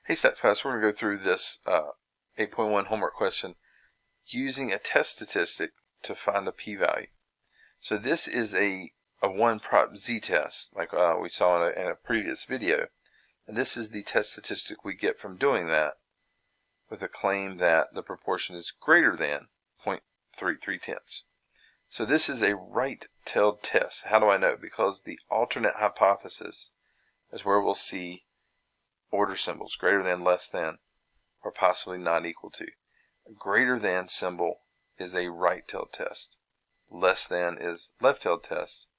Hey Stats class, we're going to go through this 8.1 homework question using a test statistic to find a p-value. So this is a one prop z-test like we saw in a previous video, and this is the test statistic we get from doing that with a claim that the proportion is greater than 0.33. So this is a right-tailed test. How do I know? Because the alternate hypothesis is where we'll see order symbols, greater than, less than, or possibly not equal to. A greater than symbol is a right-tailed test. Less than is left-tailed test,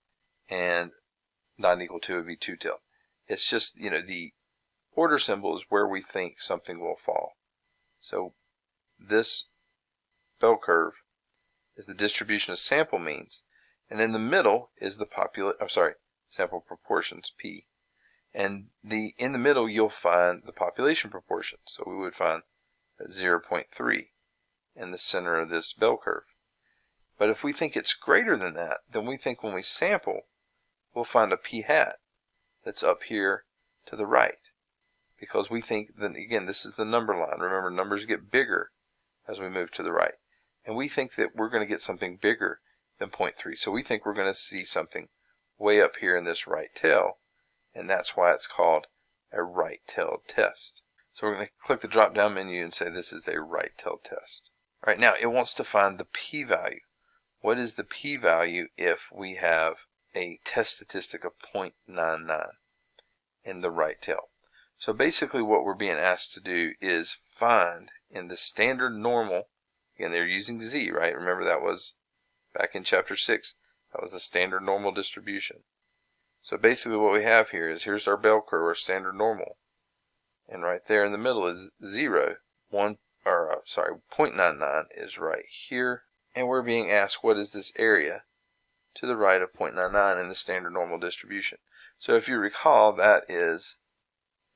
and not equal to would be two-tailed. It's just, the order symbol is where we think something will fall. So this bell curve is the distribution of sample means, and in the middle is the sample proportions, P. And in the middle you'll find the population proportion. So we would find 0.3 in the center of this bell curve. But if we think it's greater than that, then we think when we sample, we'll find a p hat that's up here to the right. Because we think that, again, this is the number line. Remember, numbers get bigger as we move to the right. And we think that we're going to get something bigger than 0.3. So we think we're going to see something way up here in this right tail. And that's why it's called a right-tailed test. So we're going to click the drop-down menu and say this is a right-tailed test. All right, now it wants to find the p-value. What is the p-value if we have a test statistic of 0.99 in the right tail? So basically what we're being asked to do is find in the standard normal, again they're using z, right? Remember that was back in chapter 6, that was the standard normal distribution. So basically what we have here is, here's our bell curve, our standard normal. And right there in the middle is 0.99 is right here. And we're being asked what is this area to the right of 0.99 in the standard normal distribution. So if you recall, that is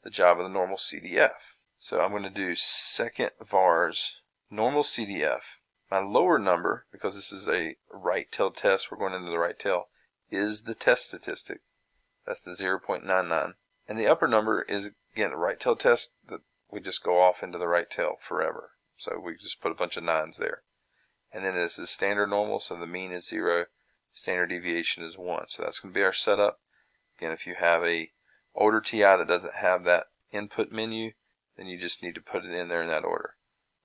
the job of the normal CDF. So I'm going to do second vars normal CDF. My lower number, because this is a right-tailed test, we're going into the right tail, is the test statistic. That's the 0.99. And the upper number is, again, the right-tailed test that we just go off into the right tail forever. So we just put a bunch of 9s there. And then this is standard normal, so the mean is 0, standard deviation is 1. So that's going to be our setup. Again, if you have a older TI that doesn't have that input menu, then you just need to put it in there in that order.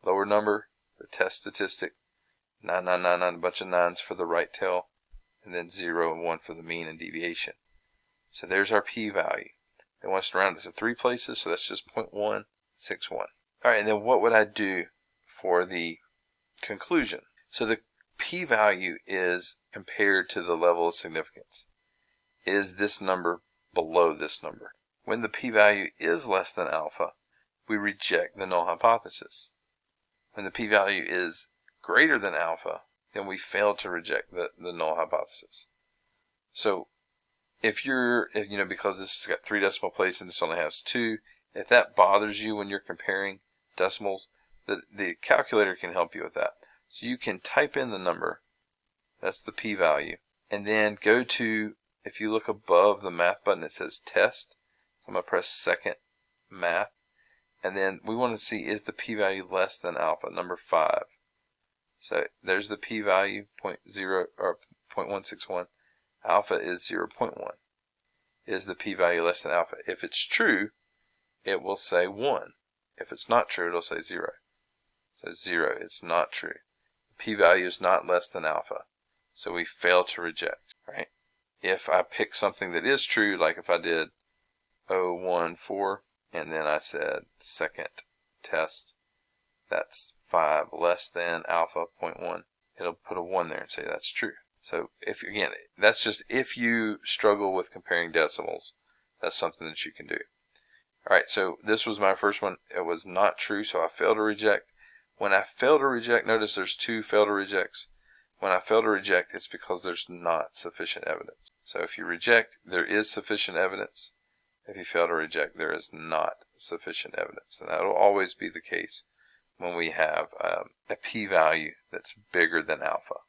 Lower number, the test statistic, 9999, a bunch of 9s for the right tail, and then 0 and 1 for the mean and deviation. So there's our p-value. They want us to round it to 3 places, so that's just 0.161. Alright, and then what would I do for the conclusion? So the p-value is compared to the level of significance. Is this number below this number? When the p-value is less than alpha, we reject the null hypothesis. When the p-value is greater than alpha, then we fail to reject the null hypothesis. So because this has got 3 decimal places and this only has 2, if that bothers you when you're comparing decimals, the calculator can help you with that. So you can type in the number, that's the p-value, and then go to, if you look above the math button, it says test. So I'm going to press second math, and then we want to see, is the p-value less than alpha, number 5. So there's the p-value, 0.161. Alpha is 0.1. Is the p-value less than alpha? If it's true, it will say 1. If it's not true, it'll say 0. So 0, it's not true. The p-value is not less than alpha. So we fail to reject, right? If I pick something that is true, like if I did 014, and then I said second test, that's 5 less than alpha 0.1, it'll put a 1 there and say that's true. So again, that's just if you struggle with comparing decimals, that's something that you can do. Alright, so this was my first one. It was not true, so I failed to reject. When I fail to reject, notice there's 2 fail to rejects. When I fail to reject, it's because there's not sufficient evidence. So if you reject, there is sufficient evidence. If you fail to reject, there is not sufficient evidence. And that will always be the case when we have a p-value that's bigger than alpha.